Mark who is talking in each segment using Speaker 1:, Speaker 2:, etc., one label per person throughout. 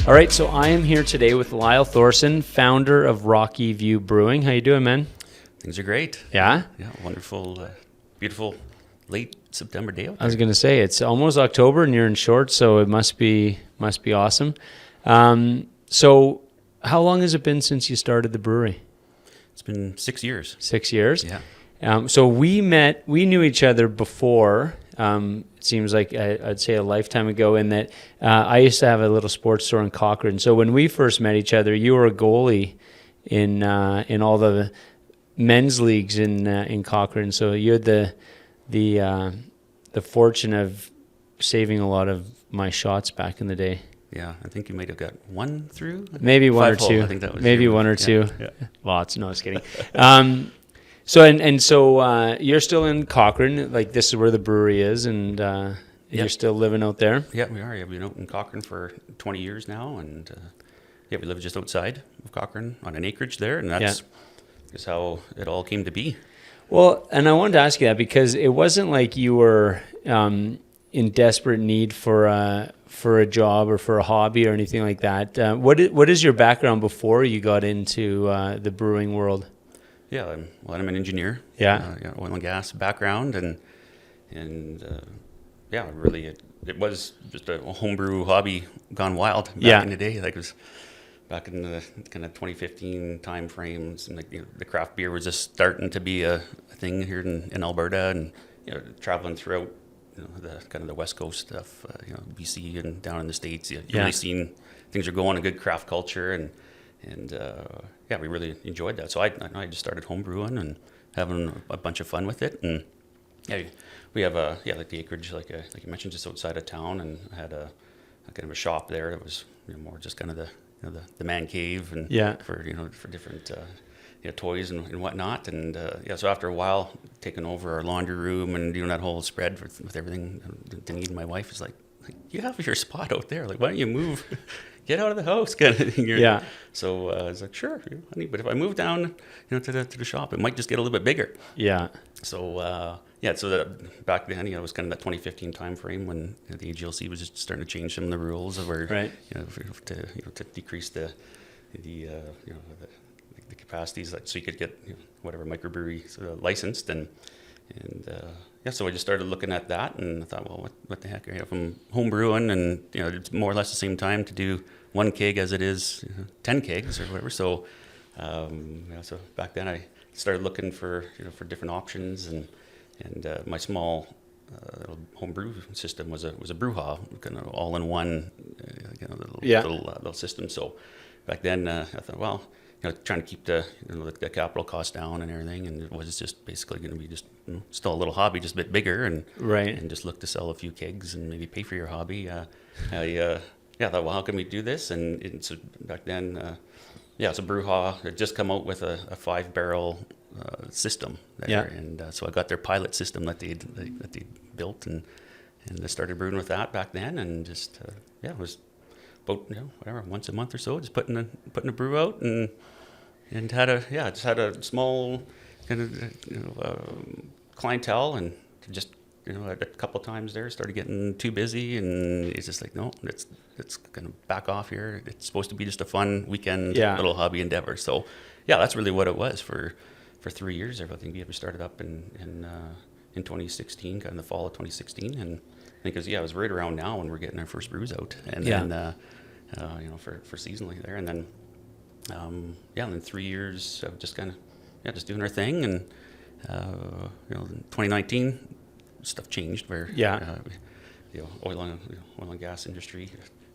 Speaker 1: All right, so I am here today with Lyle Thorson, founder of Rocky View Brewing. How you doing, man?
Speaker 2: Things are great.
Speaker 1: Yeah?
Speaker 2: Yeah, wonderful, beautiful late September day out there.
Speaker 1: I was going to say, it's almost October and you're in shorts, so it must be awesome. So how long has it been since you started the brewery?
Speaker 2: It's been 6 years.
Speaker 1: 6 years?
Speaker 2: Yeah.
Speaker 1: So we knew each other before. It seems like I'd say a lifetime ago, in that I used to have a little sports store in Cochrane. So when we first met each other, you were a goalie in all the men's leagues in Cochrane. So you had the fortune of saving a lot of my shots back in the day.
Speaker 2: Yeah, I think you might have got one through.
Speaker 1: Maybe one or two.
Speaker 2: I think that was
Speaker 1: maybe one or two.
Speaker 2: Yeah.
Speaker 1: Lots. No, I was kidding. So you're still in Cochrane, like this is where the brewery is, and you're still living out there?
Speaker 2: Yeah, we are. Yeah, we've been out in Cochrane for 20 years now, and we live just outside of Cochrane on an acreage there, and that's just how it all came to be.
Speaker 1: Well, and I wanted to ask you that because it wasn't like you were in desperate need for a job or for a hobby or anything like that. What is your background before you got into the brewing world?
Speaker 2: Yeah, I'm an engineer.
Speaker 1: Yeah.
Speaker 2: Oil and gas background, and really it was just a homebrew hobby gone wild back in the day. Like it was back in the kind of 2015 time frames, and the craft beer was just starting to be a thing here in Alberta, and traveling throughout the kind of the West Coast stuff, BC and down in the States. You really seen things are going, a good craft culture, and we really enjoyed that. So I just started homebrewing and having a bunch of fun with it. And we have like the acreage, like you mentioned, just outside of town, and I had a kind of a shop there that was more just kind of the man cave, and for different toys and whatnot. And so after a while, taking over our laundry room and doing that whole spread with everything, the need, my wife is like, you have your spot out there. Like, why don't you move? Get out of the house, kind of thing. So I was like, sure, honey, but if I move down, to the shop, it might just get a little bit bigger. Yeah. So so that back then, it was kind of that 2015 time frame when the AGLC was just starting to change some of the rules of our, to decrease the capacities, so you could get whatever microbrewery licensed, and so I just started looking at that, and I thought, well, what the heck? If I'm home brewing, and it's more or less the same time to do one keg as it is 10 kegs or whatever. So so back then I started looking for different options, and my small home brew system was a brew hall, kind of all in one little system. So back then I thought, well, trying to keep the capital cost down and everything, and it was just basically going to be just still a little hobby, just a bit bigger, and just look to sell a few kegs and maybe pay for your hobby. I thought, well, how can we do this? And so back then, it's a breiha. It just come out with a 5-barrel system there, and so I got their pilot system that they built, and I started brewing with that back then, and just it was about once a month or so, just putting a brew out, and had a small kind of clientele, and just a couple of times there started getting too busy, and it's just like, no, it's gonna back off here. It's supposed to be just a fun weekend little hobby endeavor. So that's really what it was for 3 years. I think we ever started up in 2016, kind of the fall of 2016, and because it was right around now when we're getting our first brews out, and then for seasonally there, and then in 3 years of just kind of just doing our thing, and in 2019 stuff changed where oil and gas industry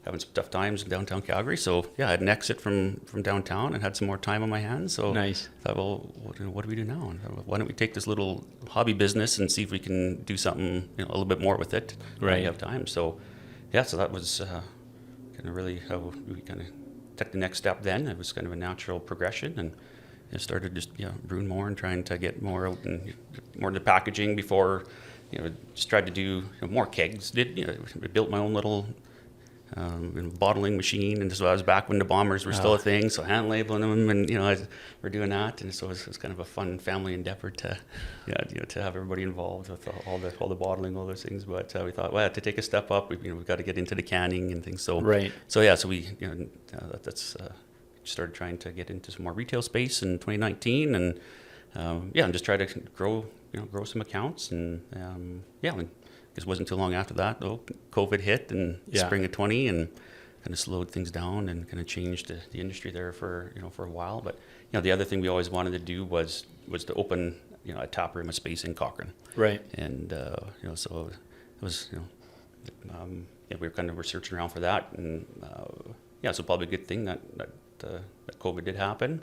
Speaker 2: having some tough times in downtown Calgary. So I had an exit from downtown and had some more time on my hands. So
Speaker 1: nice.
Speaker 2: I thought, well, what do we do now? And why don't we take this little hobby business and see if we can do something a little bit more with it when we have time. So so that was kind of really how we kind of took the next step. Then it was kind of a natural progression, and I started just brewing more and trying to get more out and more into packaging before. Just tried to do more kegs. We built my own little bottling machine, and so I was back when the bombers were still a thing, so hand labeling them, and we're doing that, and so it was kind of a fun family endeavor to to have everybody involved with all the bottling, all those things. But we thought, well, to take a step up, we've got to get into the canning and things. So so we that's started trying to get into some more retail space in 2019, and and just try to grow some accounts, and it wasn't too long after that, though, COVID hit in spring of 20, and kind of slowed things down and kind of changed the industry there for a while. But the other thing we always wanted to do was to open a taproom, a space in Cochrane.
Speaker 1: Right.
Speaker 2: And so it was we were kind of researching around for that, and so probably a good thing that COVID did happen.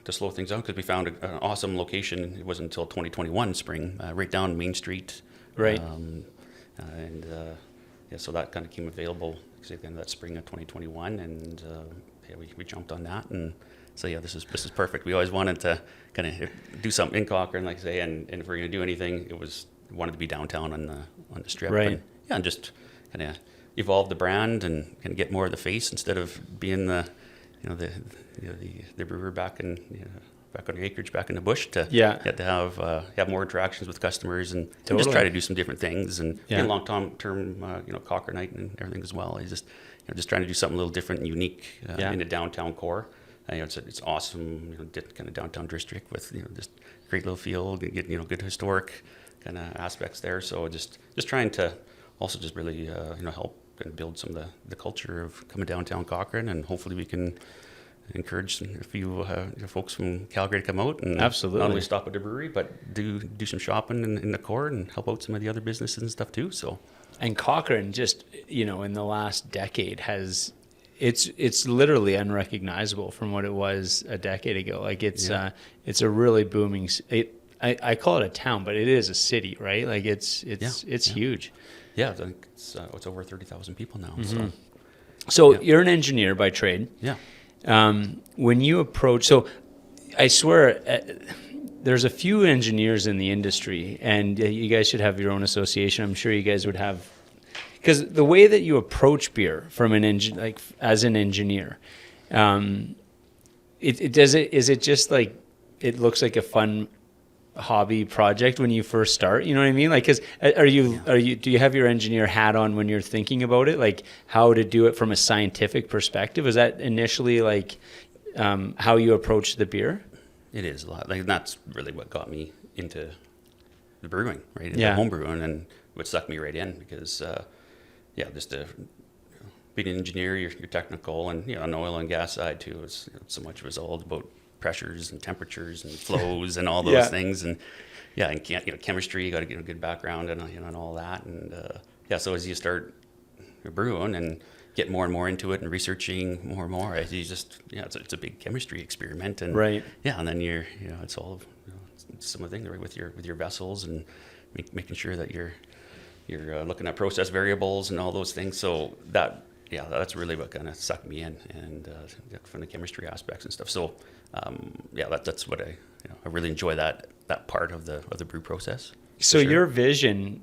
Speaker 2: To slow things down, because we found an awesome location. It wasn't until 2021 spring, right down Main Street.
Speaker 1: Right.
Speaker 2: So that kind of came available exactly in that spring of 2021, and we jumped on that, and so this is perfect. We always wanted to kind of do something in Cochrane, like I say, and if we're going to do anything, wanted to be downtown on the strip,
Speaker 1: right?
Speaker 2: And just kind of evolve the brand and kind of get more of the face instead of being the brewer back on the acreage, back in the bush, to have more interactions with customers, and just try to do some different things, and long term Cochranite and everything as well. I just trying to do something a little different and unique in the downtown core. It's awesome, kind of downtown district with just great little field, get good historic kind of aspects there. So just trying to also just really help and build some of the culture of coming downtown Cochrane, and hopefully we can encourage a few folks from Calgary to come out and
Speaker 1: absolutely
Speaker 2: not only stop at the brewery, but do some shopping in the core and help out some of the other businesses and stuff too. So, and
Speaker 1: Cochrane just in the last decade it's literally unrecognizable from what it was a decade ago. Like it's a really booming. I call it a town, but it is a city, right? Like it's huge.
Speaker 2: Yeah, I think it's over 30,000 people now.
Speaker 1: Mm-hmm. So you're an engineer by trade.
Speaker 2: Yeah.
Speaker 1: When you approach, so I swear there's a few engineers in the industry, and you guys should have your own association. I'm sure you guys would have, because the way that you approach beer from as an engineer, is it just like it looks like a fun hobby project when you first start, you know what I mean? Like, cause do you have your engineer hat on when you're thinking about it, like how to do it from a scientific perspective? Is that initially like how you approach the beer?
Speaker 2: It is a lot. Like, that's really what got me into the brewing, right? Into home brewing, and what sucked me right in, because just being an engineer, you're technical, and on the oil and gas side too, it's so much of it's all about pressures and temperatures and flows and all those things, and chemistry, you got to get a good background and all that, and so as you start brewing and get more and more into it and researching more and more, you just it's a big chemistry experiment, and and then you're it's all some of the things with your vessels, and making sure that you're looking at process variables and all those things. So that's really what kind of sucked me in, and from the chemistry aspects and stuff. So that's what I really enjoy, that part of the brew process. So
Speaker 1: your vision,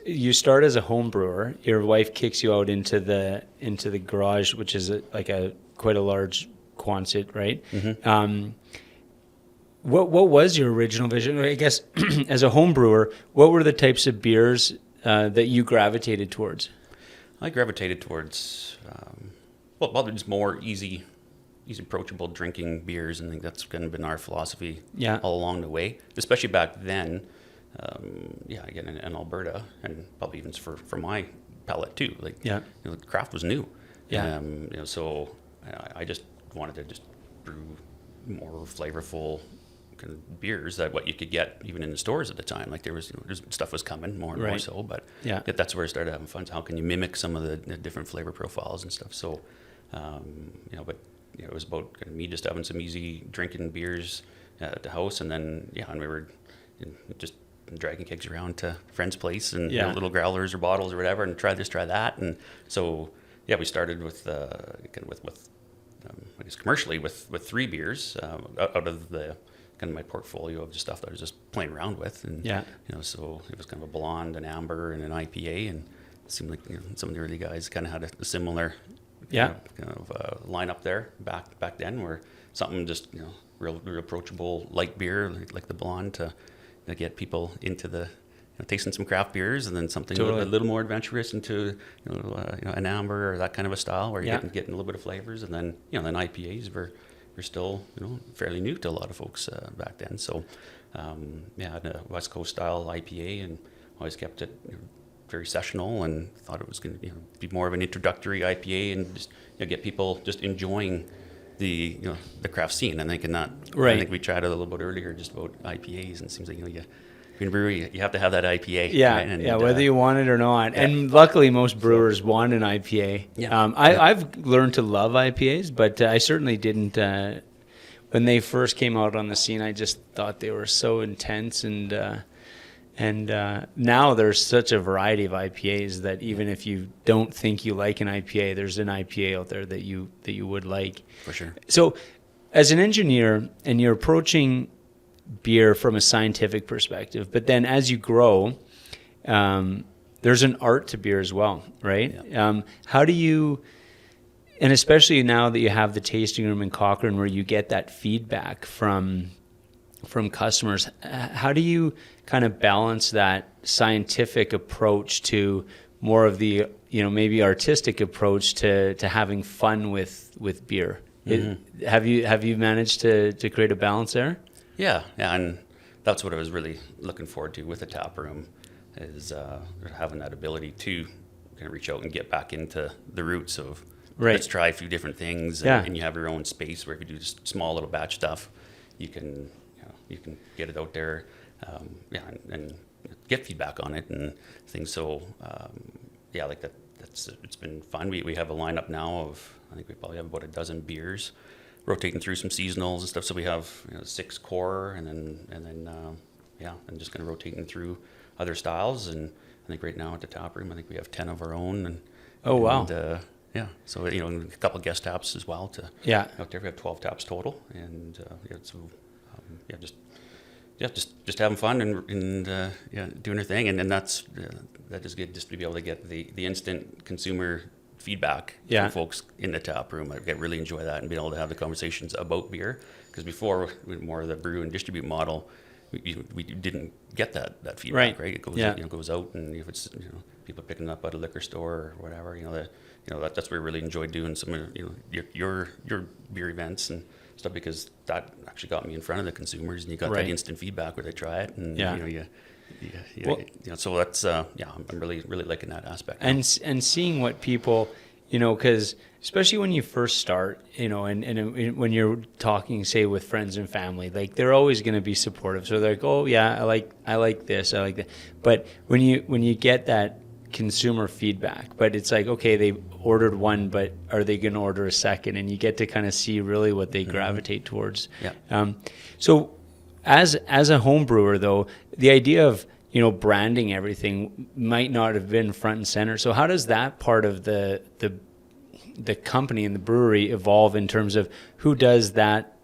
Speaker 1: you start as a home brewer. Your wife kicks you out into the garage, which is quite a large Quonset, right? Mm-hmm. What was your original vision? I guess as a home brewer, what were the types of beers that you gravitated towards?
Speaker 2: I gravitated towards just more easy approachable drinking beers, and I think that's kind of been our philosophy all along the way, especially back then. Again in Alberta, and probably even for my palate too. Craft was new. So I just wanted to just brew more flavorful kind of beers that what you could get even in the stores at the time. Like there's stuff was coming more and more so, but that's where I started having fun. So how can you mimic some of the different flavor profiles and stuff? So, it was about kind of me just having some easy drinking beers at the house, and then and we were just dragging kegs around to a friend's place, and little growlers or bottles or whatever, and try this, try that, and so we started with I guess commercially with 3 beers out of the kind of my portfolio of the stuff that I was just playing around with, and so it was kind of a blonde, an amber, and an IPA, and seemed like some of the early guys kind of had a similar
Speaker 1: Yeah.
Speaker 2: kind of lineup there back then, where something just real approachable light beer like the blonde to get people into the tasting some craft beers, and then something
Speaker 1: Totally.
Speaker 2: a little more adventurous into an amber or that kind of a style where you're
Speaker 1: Yeah.
Speaker 2: getting a little bit of flavors, and then then IPAs were still fairly new to a lot of folks back then. So I had a West Coast style IPA and always kept it very sessional, and thought it was going to be more of an introductory IPA and just get people just enjoying the the craft scene. And I think we chatted a little bit earlier just about IPAs, and it seems like in a brewery you have to have that IPA.
Speaker 1: Yeah,
Speaker 2: right? And,
Speaker 1: whether you want it or not. Yeah. And luckily, most brewers want an IPA.
Speaker 2: Yeah.
Speaker 1: I've learned to love IPAs, but I certainly didn't. When they first came out on the scene, I just thought they were so intense, and now there's such a variety of IPAs that even if you don't think you like an IPA, there's an IPA out there that you would like.
Speaker 2: For sure.
Speaker 1: So, as an engineer, and you're approaching beer from a scientific perspective, but then as you grow, there's an art to beer as well, right?
Speaker 2: Yeah.
Speaker 1: How do you, and especially now that you have the tasting room in Cochrane where you get that feedback from customers, how do you kind of balance that scientific approach to more of the maybe artistic approach to having fun with beer? Mm-hmm. Have you managed to create a balance there?
Speaker 2: Yeah, and that's what I was really looking forward to with the tap room, is having that ability to kind of reach out and get back into the roots of let's try a few different things, and you have your own space where if you do just small little batch stuff, you can get it out there, and get feedback on it and things. So like that. It's been fun. We have a lineup now of, I think we probably have about a dozen beers, rotating through some seasonals and stuff. So we have 6 core, and then just kind of rotating through other styles. And I think right now at the tap room, I think we have 10 of our own. And
Speaker 1: wow.
Speaker 2: So a couple of guest taps as well. Out there we have 12 taps total, and just having fun and doing our thing, and that is good, just to be able to get the instant consumer feedback from folks in the tap room. I really enjoy that, and being able to have the conversations about beer, because before, with more of the brew and distribute model, we didn't get that feedback. Right? It goes out, and if it's people picking it up at a liquor store or whatever, that's what we really enjoyed doing some of your beer events and stuff, because that actually got me in front of the consumers, and you got that instant feedback where they try it, and so that's I'm really liking that aspect now.
Speaker 1: And seeing what people, because especially when you first start, and when you're talking, say, with friends and family, like, they're always going to be supportive. So they're like, oh yeah, I like this, I like that. But when you get that consumer feedback, but it's like, okay, they ordered one, but are they going to order a second? And you get to kind of see really what they gravitate towards. So as a home brewer, though, the idea of branding everything might not have been front and center. So how does that part of the company and the brewery evolve in terms of who does that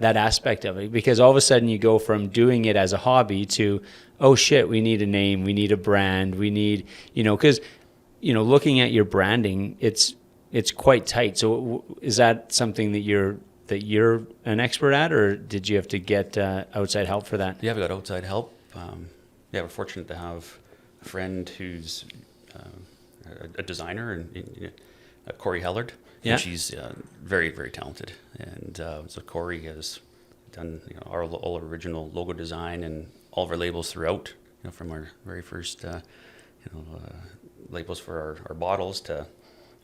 Speaker 1: aspect of it? Because all of a sudden you go from doing it as a hobby to, oh shit, we need a name, we need a brand, we need, because looking at your branding, it's quite tight. So is that something that you're an expert at, or did you have to get outside help for that?
Speaker 2: Yeah, we got outside help. We're fortunate to have a friend who's a designer, and Corey Hellard.
Speaker 1: Yeah.
Speaker 2: And she's very, very talented. And so Corey has done all our original logo design and all of our labels throughout, from our very first labels for our bottles to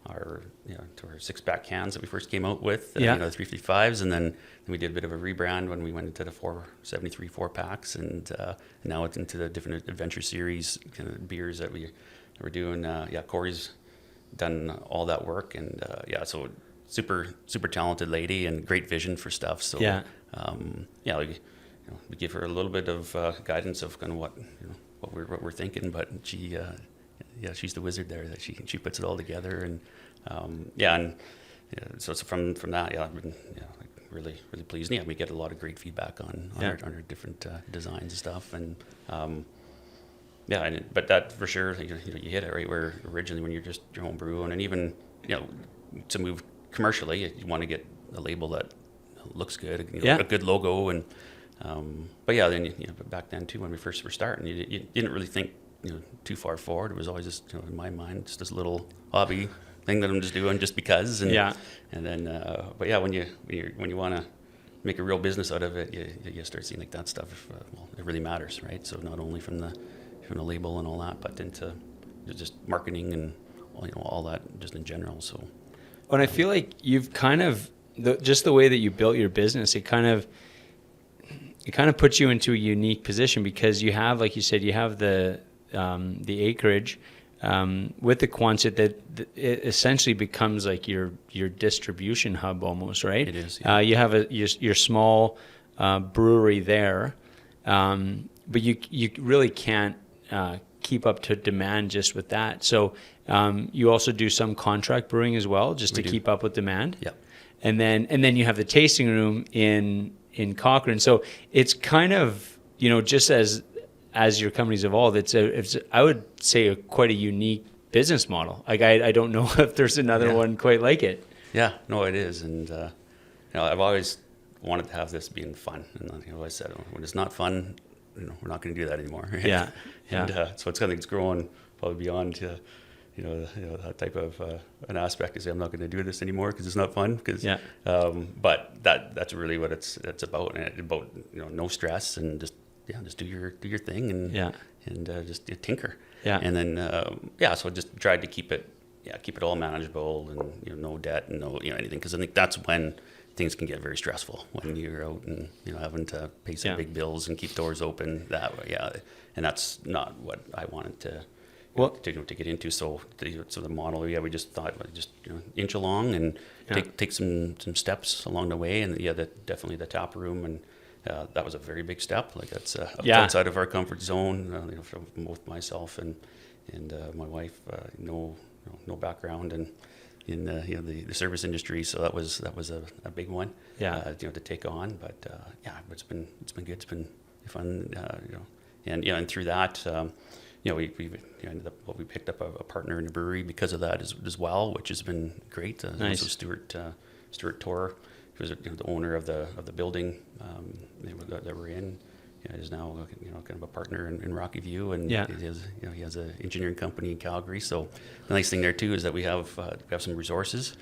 Speaker 2: our 6-pack cans that we first came out with, the 355s, and then we did a bit of a rebrand when we went into the 473 4-packs, and now it's into the different adventure series kind of beers that we're doing. Corey's done all that work, and so super talented lady and great vision for stuff. So we give her a little bit of guidance of kind of what we're thinking, but she she's the wizard there, that she puts it all together, and so from that, I've been really pleased. We get a lot of great feedback on our different designs and stuff, and But that for sure, you hit it right where originally when you're just your home brew, and even to move commercially, you want to get a label that looks good, a good logo, and but then back then too when we first were starting, you didn't really think too far forward. It was always just in my mind just this little hobby thing that I'm just doing just because, and then when you want to make a real business out of it, you start seeing like that stuff. It really matters, right? So not only from the label and all that, but into just marketing and all that just in general. So,
Speaker 1: and I feel like you've kind of just the way that you built your business, it kind of puts you into a unique position because you have, like you said, you have the acreage with the Quonset that it essentially becomes like your distribution hub almost, right?
Speaker 2: It is.
Speaker 1: Yeah. You have your small brewery there, but you really can't keep up to demand just with that. So you also do some contract brewing as well, just to keep up with demand.
Speaker 2: Yeah.
Speaker 1: And then you have the tasting room in Cochrane. So it's kind of just as your company's evolved, it's I would say quite a unique business model. Like I don't know if there's another one quite like it.
Speaker 2: Yeah, no, it is, and I've always wanted to have this being fun, and I said when it's not fun, we're not going to do that anymore. Right?
Speaker 1: Yeah.
Speaker 2: And so it's growing probably beyond that type of an aspect to say I'm not going to do this anymore because it's not fun. But that's really what it's about, and about no stress and just do your thing and just tinker. Yeah. And then so I just tried to keep it all manageable and no debt and no anything, because I think that's when things can get very stressful when you're out and having to pay some big bills and keep doors open that way. And that's not what I wanted to get into. So the model, we just thought just inch along and take some steps along the way, and definitely the tap room, and that was a very big step. Like that's outside of our comfort zone. For both myself and my wife, no background in the service industry, so that was a big one. To take on, but it's been good. It's been fun. And through that, we ended up we picked up a partner in the brewery because of that as well, which has been great.
Speaker 1: Nice.
Speaker 2: So Stuart Torr, who was the owner of the building that we're in, is now kind of a partner in Rocky View, and he has an engineering company in Calgary. So the nice thing there too is that we have some resources,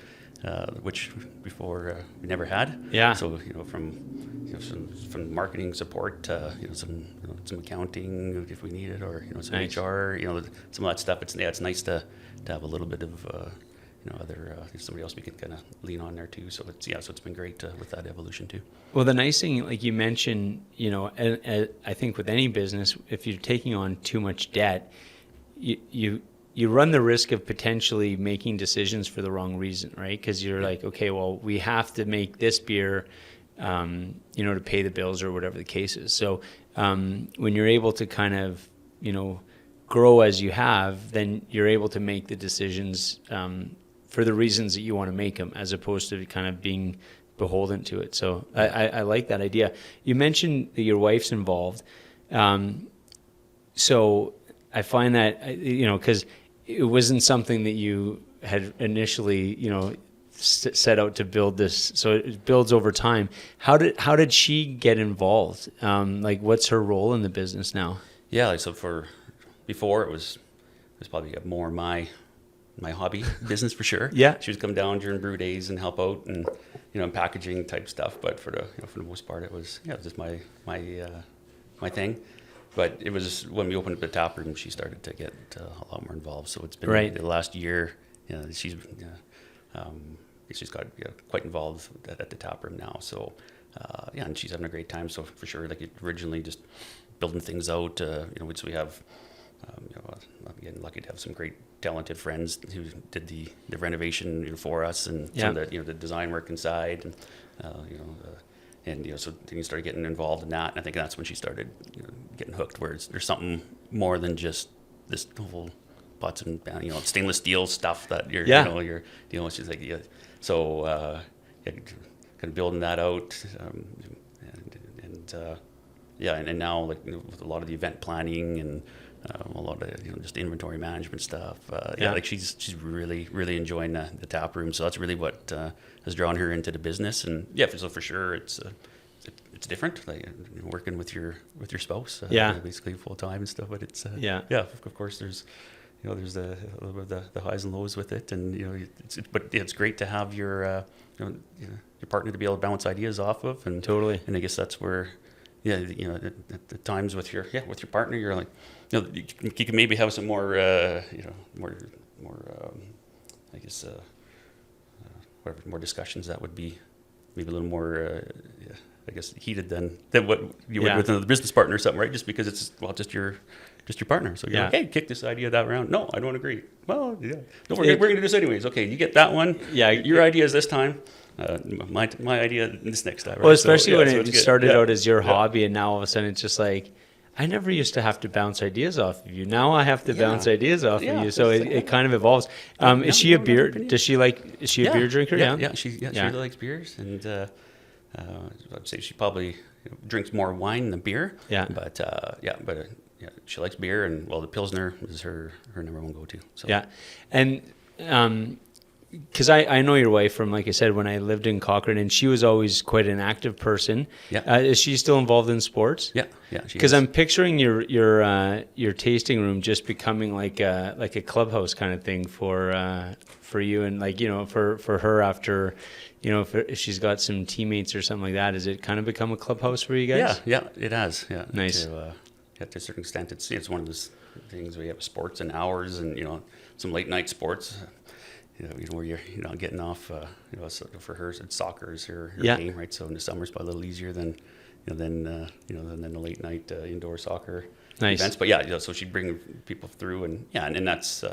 Speaker 2: which before we never had. Yeah. So from marketing support to some accounting if we need it, or some HR, some of that stuff. It's nice to have a little bit of other somebody else we can kind of lean on there too. So it's been great with that evolution too.
Speaker 1: Well, the nice thing, like you mentioned, I think with any business, if you're taking on too much debt, you run the risk of potentially making decisions for the wrong reason, right? Because you're like, okay, well, we have to make this beer, to pay the bills or whatever the case is. So when you're able to kind of, grow as you have, then you're able to make the decisions for the reasons that you want to make them, as opposed to kind of being beholden to it. So I like that idea. You mentioned that your wife's involved. So I find that, because it wasn't something that you had initially, set out to build this. So it builds over time. How did she get involved? What's her role in the business now? Yeah,
Speaker 2: so before it was probably more my hobby business for sure. Yeah, she would come down during brew days and help out and packaging type stuff. But for the most part, it was just my thing. But it was when we opened up the tap room, she started to get a lot more involved. So it's been the last year. She's got quite involved at the tap room now. So and she's having a great time. So for sure, originally just building things out. So we have. Again, lucky to have some great talented friends who did the renovation for us, and some of the design work inside, and so then you started getting involved in that, and I think that's when she started getting hooked, where there's something more than just this whole pots and stainless steel stuff that you're dealing with. She's like, so kind of building that out, and now with a lot of the event planning and a lot of just inventory management stuff.
Speaker 1: Yeah.
Speaker 2: Like she's really enjoying the tap room. So that's really what has drawn her into the business. And so for sure it's different, like working with your spouse. Basically full time and stuff. But it's of course there's there's a little bit of the highs and lows with it, and it's great to have your your partner to be able to bounce ideas off of, and
Speaker 1: Totally.
Speaker 2: And I guess that's where at the times with your partner, you're like you can maybe have some more more I guess whatever, more discussions that would be maybe a little more I guess heated than what you would with another business partner or something, right? Just because it's just your partner. So you're like, hey, kick this idea that round. No, I don't agree. Well, yeah. No, we're going to do this anyways. Okay, you get that one.
Speaker 1: Yeah.
Speaker 2: Your idea is this time. My idea this next time. Right?
Speaker 1: Well, especially when it
Speaker 2: good.
Speaker 1: started out as your hobby, and now all of a sudden it's just like, I never used to have to bounce ideas off of you. Now I have to bounce ideas off of you. So it kind of evolves. Is she a beer? Is she a beer drinker?
Speaker 2: Yeah. She really likes beers, and I'd say she probably drinks more wine than beer.
Speaker 1: Yeah.
Speaker 2: But she likes beer, and the Pilsner is her number one go-to. So.
Speaker 1: Yeah, and because I know your wife from, like I said, when I lived in Cochrane, and she was always quite an active person.
Speaker 2: Yeah.
Speaker 1: Is she still involved in sports?
Speaker 2: Yeah.
Speaker 1: Because I'm picturing your tasting room just becoming like a clubhouse kind of thing for you, and for her after. If she's got some teammates or something like that, has it kind of become a clubhouse for you guys?
Speaker 2: Yeah, it has. Yeah,
Speaker 1: nice.
Speaker 2: To a certain extent, it's one of those things where you have sports and hours, and some late night sports. Where you're getting off. So for her, it's soccer is her game, right? So in the summer, it's probably a little easier than than the late night indoor soccer events. But so she'd bring people through, and that's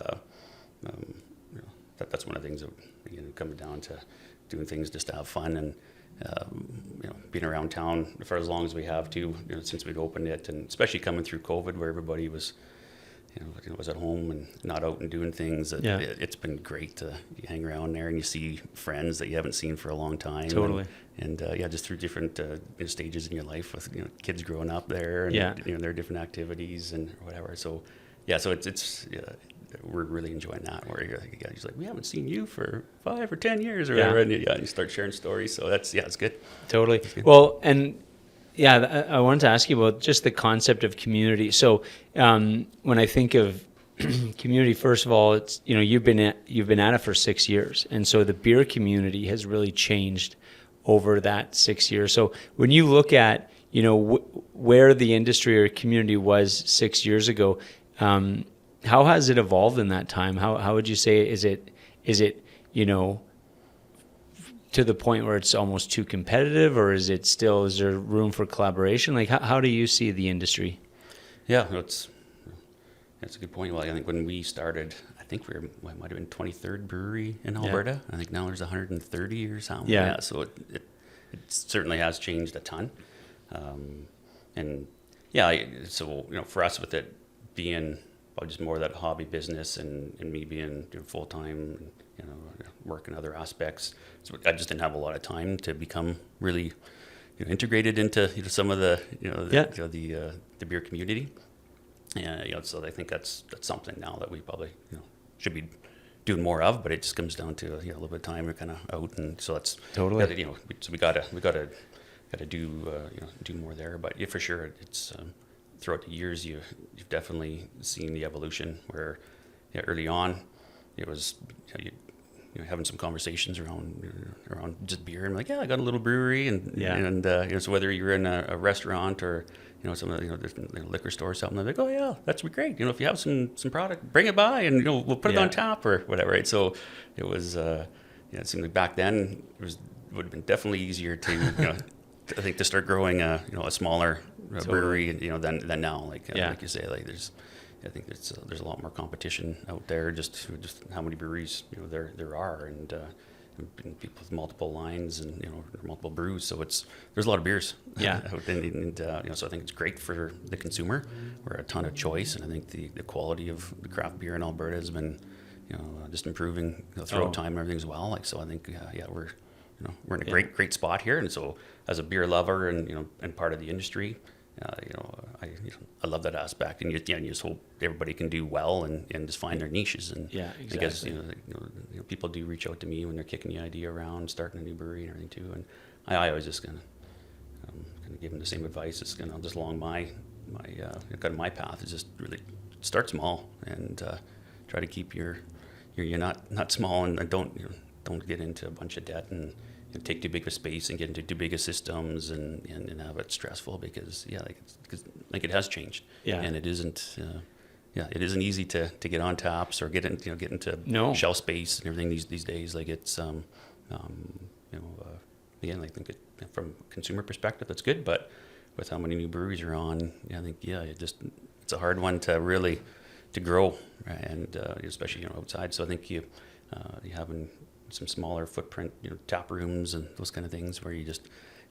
Speaker 2: that's one of the things that comes down to doing things just to have fun, and being around town for as long as we have to, since we'd opened it, and especially coming through COVID where everybody was was at home and not out and doing things. It's been great to hang around there, and you see friends that you haven't seen for a long time.
Speaker 1: Totally.
Speaker 2: And just through different stages in your life with kids growing up there, and their different activities and whatever. So it's we're really enjoying that. Where you're like, he's like, we haven't seen you for 5 or 10 years or whatever, and you start sharing stories. So that's it's good.
Speaker 1: Totally. Well, and I wanted to ask you about just the concept of community. So when I think of community, first of all, it's you've been at it for 6 years, and so the beer community has really changed over that 6 years. So when you look at where the industry or community was 6 years ago, how has it evolved in that time? How would you say is it to the point where it's almost too competitive, or is there room for collaboration? Like how do you see the industry?
Speaker 2: Yeah, that's a good point. Well, I think when we started, I think we might have been 23rd brewery in Alberta. I think now there's 130 or something. Yeah, so it certainly has changed a ton. So for us, with it being just more of that hobby business, and me being full time, work in other aspects, so I just didn't have a lot of time to become really integrated into some of the the beer community. So I think that's something now that we probably should be doing more of, but it just comes down to a little bit of time. We're kind of out, and so that's
Speaker 1: totally.
Speaker 2: So we gotta do more there. But for sure, it's throughout the years you've definitely seen the evolution where early on it was having some conversations around just beer, and like I got a little brewery, and so whether you're in a restaurant or some of the different liquor stores or something, they're like, oh yeah, that's great, if you have some product, bring it by, and we'll put it on tap or whatever, right? So it was it seemed like back then would have been definitely easier to I think to start growing a smaller brewery than now, like you say, like I think there's a lot more competition out there, just how many breweries there are, and people with multiple lines and multiple brews. So there's a lot of beers. Out there, and so I think it's great for the consumer. We're a ton of choice, and I think the quality of the craft beer in Alberta has been just improving throughout time and everything as well. Like so, I think we're in a great spot here, and so as a beer lover and and part of the industry. I love that aspect, and you just hope everybody can do well and just find their niches. And
Speaker 1: Yeah, exactly.
Speaker 2: I guess people do reach out to me when they're kicking the idea around, starting a new brewery and everything too. And I always just kind of give them the same advice. It's just along my path is just really start small and try to keep you're not small, and don't get into a bunch of debt and take too big of a space and get into too big of systems and have it stressful, because it has changed.
Speaker 1: Yeah.
Speaker 2: And it isn't it isn't easy to get on taps or get into
Speaker 1: No.
Speaker 2: shelf space and everything these days. Like it's again, I think from a consumer perspective that's good, but with how many new breweries are on, I think it's a hard one to really to grow, right? And especially outside. So I think you having some smaller footprint, tap rooms and those kind of things, where if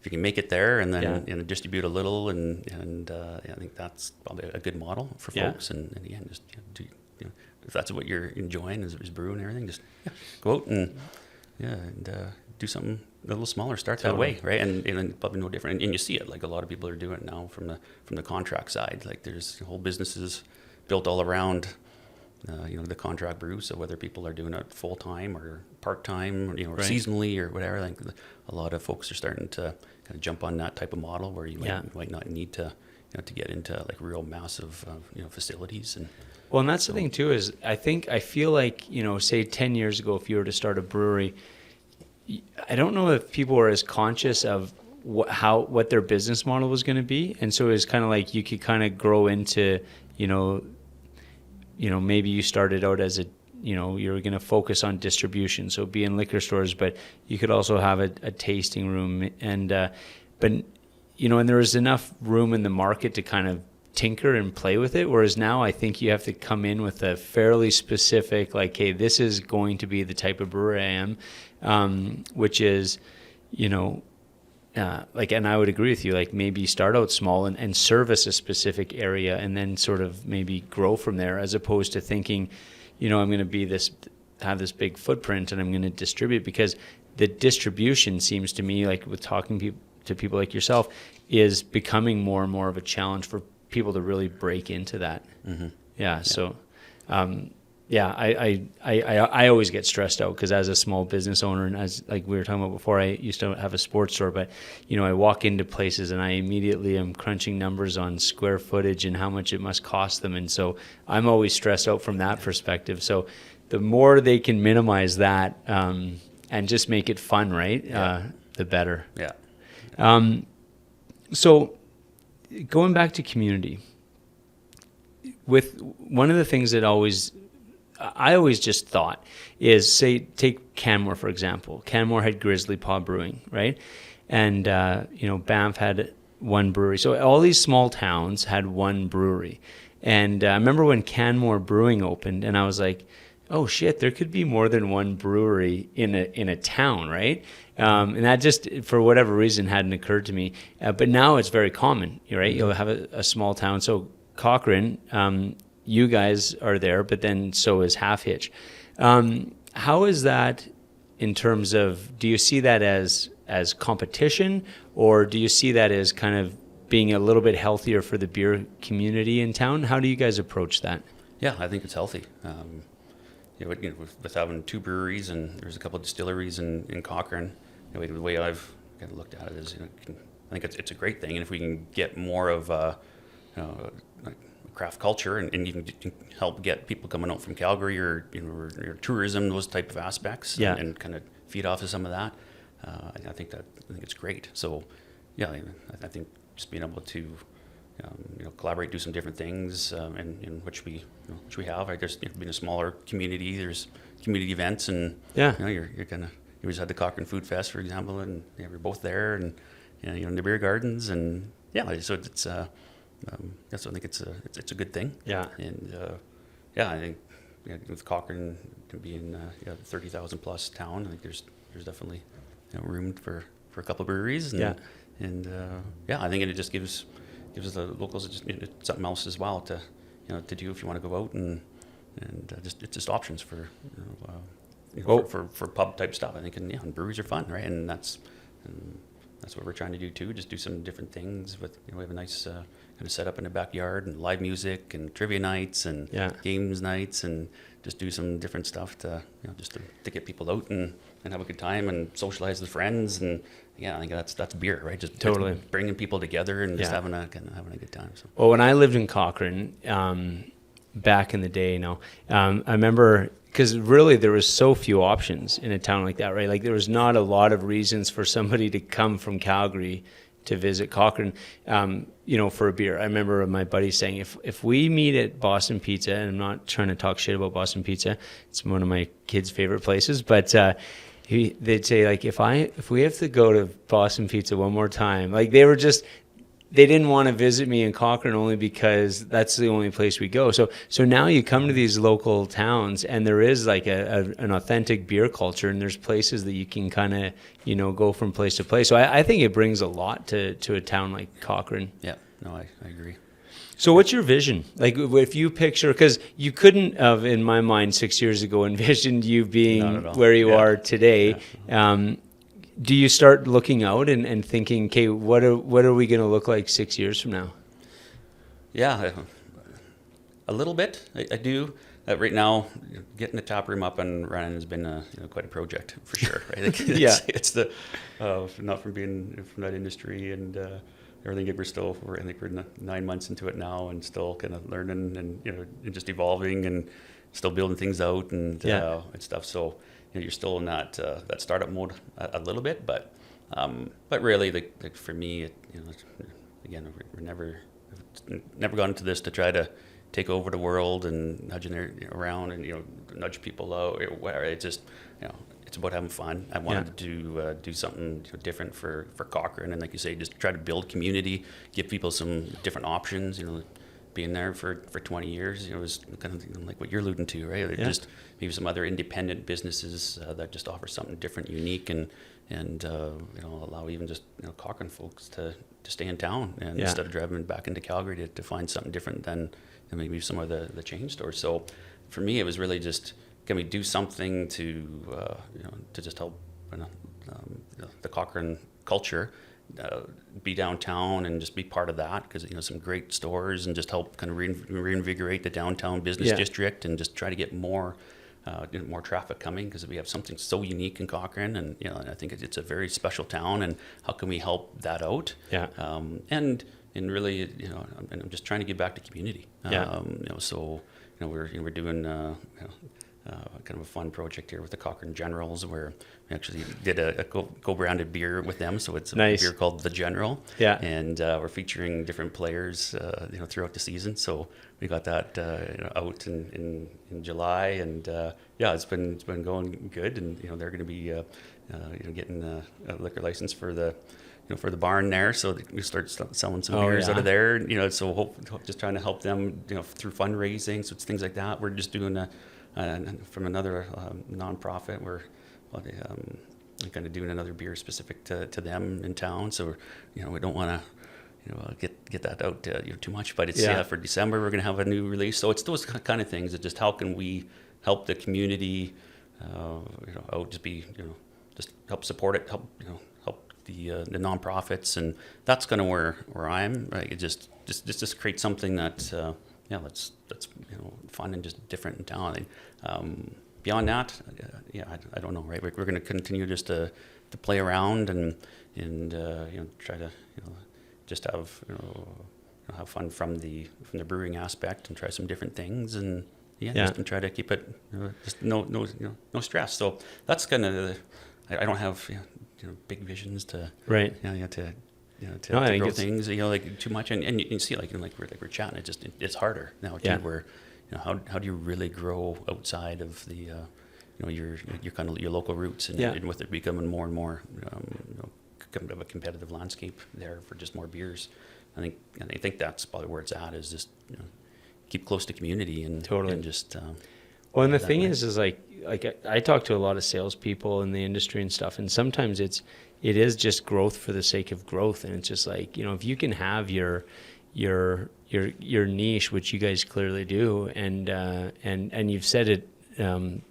Speaker 2: you can make it there and then distribute a little, and I think that's probably a good model for folks. And again, just do, if that's what you're enjoying is brewing and everything, just go out and do something a little smaller. Start that way, right? And probably no different. And you see it, like a lot of people are doing it now from the contract side. Like there's whole businesses built all around the contract brew. So whether people are doing it full time or part time, or right. seasonally or whatever, I think a lot of folks are starting to kind of jump on that type of model where you might not need to to get into like real massive facilities. And
Speaker 1: well, and that's the thing too, is I feel like say 10 years ago, if you were to start a brewery, I don't know if people were as conscious of what their business model was going to be, and so it was kind of like you could kind of grow into maybe you started out as you're going to focus on distribution, so be in liquor stores, but you could also have a tasting room, and and there was enough room in the market to kind of tinker and play with it. Whereas now I think you have to come in with a fairly specific, like, hey, this is going to be the type of brewer I am, which is, and I would agree with you, like maybe start out small and service a specific area and then sort of maybe grow from there, as opposed to thinking, I'm going to have this big footprint and I'm going to distribute, because the distribution seems to me, like with talking to people like yourself, is becoming more and more of a challenge for people to really break into that. Mm-hmm. Yeah. So, I always get stressed out, because as a small business owner, and as like we were talking about before, I used to have a sports store, but I walk into places and I immediately am crunching numbers on square footage and how much it must cost them, and so I'm always stressed out from that perspective. So the more they can minimize that and just make it fun, right? The better.
Speaker 2: Yeah.
Speaker 1: So going back to community, with one of the things that I always just thought is, say, take Canmore, for example. Canmore had Grizzly Paw Brewing, right? And, Banff had one brewery. So all these small towns had one brewery. And I remember when Canmore Brewing opened, and I was like, oh, shit, there could be more than one brewery in a town, right? And that just, for whatever reason, hadn't occurred to me. But now it's very common, right? You'll have a small town. So Cochrane, you guys are there, but then so is Half Hitch. How is that in terms of, do you see that as competition, or do you see that as kind of being a little bit healthier for the beer community in town? How do you guys approach that?
Speaker 2: Yeah, I think it's healthy. With having two breweries, and there's a couple of distilleries in Cochrane, the way I've kind of looked at it is, I think it's a great thing, and if we can get more of craft culture, and even can help get people coming out from Calgary or tourism, those type of aspects, and kind of feed off of some of that. I think it's great. So, I think just being able to collaborate, do some different things, in which we have. I guess being a smaller community, there's community events, and you're gonna. We just had the Cochrane Food Fest, for example, and we're both there, and in the beer gardens, and so it's. So I think it's a good thing. Yeah. And I think with Cochrane being 30,000 plus town, I think there's definitely room for a couple of breweries. And I think it just gives the locals just something else as well to do if you want to go out, and it's just options for for pub type stuff. I think and breweries are fun, right? And that's what we're trying to do too. Just do some different things with, we have a nice kind of setup in the backyard and live music and trivia nights and games nights, and just do some different stuff to, just to get people out and have a good time and socialize with friends. And I think that's beer, right? Just
Speaker 1: totally
Speaker 2: bringing people together and just having a good time. So.
Speaker 1: Well, when I lived in Cochrane, back in the day, I remember, because really there was so few options in a town like that, right? Like there was not a lot of reasons for somebody to come from Calgary to visit Cochrane, for a beer. I remember my buddy saying, if we meet at Boston Pizza, and I'm not trying to talk shit about Boston Pizza, it's one of my kids' favorite places, but they'd say, like, if we have to go to Boston Pizza one more time, like they didn't want to visit me in Cochrane only because that's the only place we go. So now you come to these local towns and there is like an authentic beer culture, and there's places that you can kind of, go from place to place. So I think it brings a lot to a town like Cochrane.
Speaker 2: Yeah, no, I agree.
Speaker 1: So what's your vision? Like if you picture, because you couldn't have, in my mind, 6 years ago envisioned you being where you are today. Yeah. Do you start looking out and thinking, okay, what are we going to look like 6 years from now?
Speaker 2: Yeah, a little bit. I do. Right now, getting the Taproom up and running has been quite a project for sure. Right? It's the not from being from that industry and everything. We're 9 months into it now and still kind of learning and just evolving and still building things out and stuff. So. You're still in that startup mode a little bit, but really, like for me, again, we're never gone into this to try to take over the world and nudge around and nudge people out. It's just it's about having fun. I wanted to do something different for Cochrane, and like you say, just try to build community, give people some different options. Being there for 20 years, it was kind of like what you're alluding to, right? Just maybe some other independent businesses that just offer something different, unique, and allow even just Cochrane folks to stay in town and instead of driving back into Calgary to find something different than maybe some of the chain stores. So for me, it was really just, can we do something to just help the Cochrane culture. Be downtown and just be part of that, because some great stores, and just help kind of reinvigorate the downtown business district, and just try to get more traffic coming, because we have something so unique in Cochrane, and I think it's a very special town, and how can we help that out? And really, and I'm just trying to give back to community. So we're doing kind of a fun project here with the Cochrane Generals, where we actually did a co-branded beer with them. So it's a beer called The General. Yeah. And we're featuring different players, throughout the season. So we got that out in July, and it's been going good. And they're going to be getting a liquor license for the for the barn there, so we start selling some beers out of there. So just trying to help them through fundraising. So it's things like that. We're just doing from another nonprofit, we're kind of doing another beer specific to them in town. So we don't want to get that out too much, but it's for December we're going to have a new release. So it's those kind of things that just how can we help the community out, just help support it, help the nonprofits, and that's kind of where I'm. Right, it just create something that that's fun and just different in town. Beyond that, I don't know. Right, we're going to continue just to play around and try to just have have fun from the brewing aspect, and try some different things, and just try to keep it just no stress. So that's kind of I don't have big visions to to grow things like too much, and you see like we're chatting, it's harder now too, where how do you really grow outside of the your kind of your local roots, and with it becoming more and more kind of a competitive landscape there for just more beers. I think that's probably where it's at, is just keep close to community and and just
Speaker 1: well, and the thing is like I talk to a lot of salespeople in the industry and stuff, and sometimes it is just growth for the sake of growth, and it's just like if you can have your niche, which you guys clearly do, and you've said it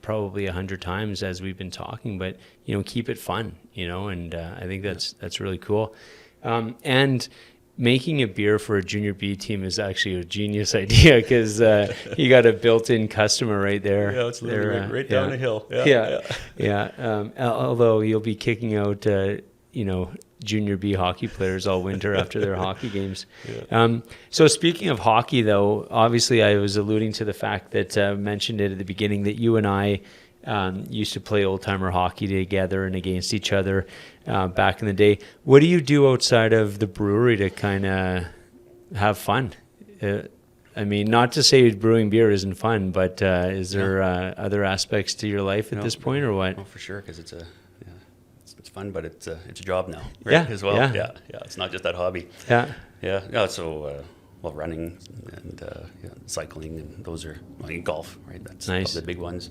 Speaker 1: probably 100 times as we've been talking, but keep it fun, and I think that's really cool. And making a beer for a junior B team is actually a genius idea, because you got a built-in customer right there.
Speaker 2: Yeah, it's literally right down the hill.
Speaker 1: Although you'll be kicking out, junior B hockey players all winter after their hockey games. Yeah. So speaking of hockey, though, obviously I was alluding to the fact that mentioned it at the beginning that you and I used to play old-timer hockey together and against each other back in the day. What do you do outside of the brewery to kind of have fun? I mean, not to say brewing beer isn't fun, but is there other aspects to your life at this point, or what?
Speaker 2: Oh, for sure, because it's fun, but it's a job now, right? As well. Yeah. It's not just that hobby. Yeah. So, running and cycling, and those are golf, right? That's nice. The big ones.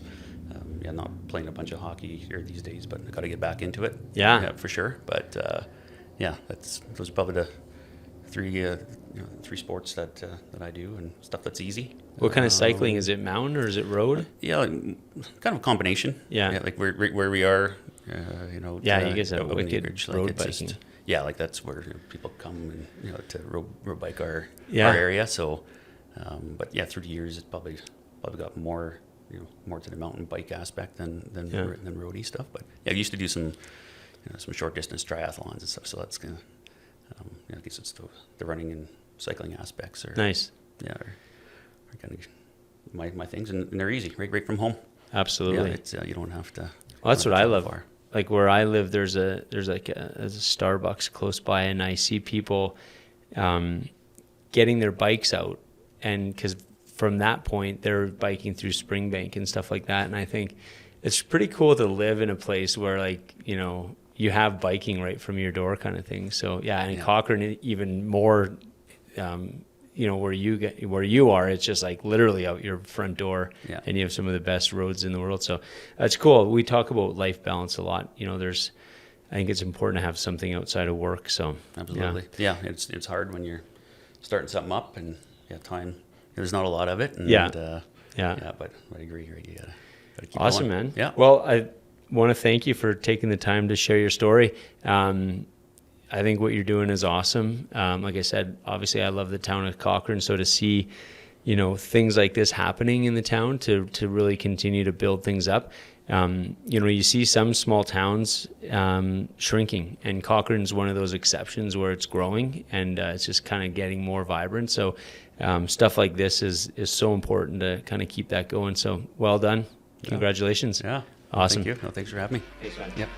Speaker 2: Not playing a bunch of hockey here these days, but I got to get back into it. Yeah, for sure. But those are probably the three sports that I do, and stuff that's easy.
Speaker 1: What kind of cycling is it? Mountain or is it road?
Speaker 2: Kind of a combination. Yeah, like where we are. You
Speaker 1: guys have wicked road biking.
Speaker 2: That's where people come and to road bike our area. So, through the years, it's probably got more to the mountain bike aspect than roadie stuff. But I used to do some short distance triathlons and stuff. So that's kind of I guess it's the running and cycling aspects are
Speaker 1: nice.
Speaker 2: Are kind of my things, and they're easy, right from home.
Speaker 1: Absolutely.
Speaker 2: Yeah, it's you don't have to.
Speaker 1: Well, that's what I love. Like where I live, there's a Starbucks close by, and I see people getting their bikes out, and because from that point they're biking through Springbank and stuff like that, and I think it's pretty cool to live in a place where you have biking right from your door kind of thing. So and Cochrane even more. Where you are, it's just like literally out your front door, and you have some of the best roads in the world. So that's cool. We talk about life balance a lot. I think it's important to have something outside of work. So
Speaker 2: absolutely, it's hard when you're starting something up and time. There's not a lot of it. And, but I agree. You gotta keep
Speaker 1: awesome,
Speaker 2: going.
Speaker 1: Man.
Speaker 2: Yeah.
Speaker 1: Well, I want to thank you for taking the time to share your story. I think what you're doing is awesome. Like I said, obviously I love the town of Cochrane. So to see, things like this happening in the town to really continue to build things up. You see some small towns shrinking, and Cochrane's one of those exceptions where it's growing and it's just kind of getting more vibrant. So stuff like this is so important to kind of keep that going. So well done. Congratulations.
Speaker 2: Yeah.
Speaker 1: Awesome.
Speaker 2: Thank you. No, thanks for having me.
Speaker 1: Thanks, man.
Speaker 2: Yep.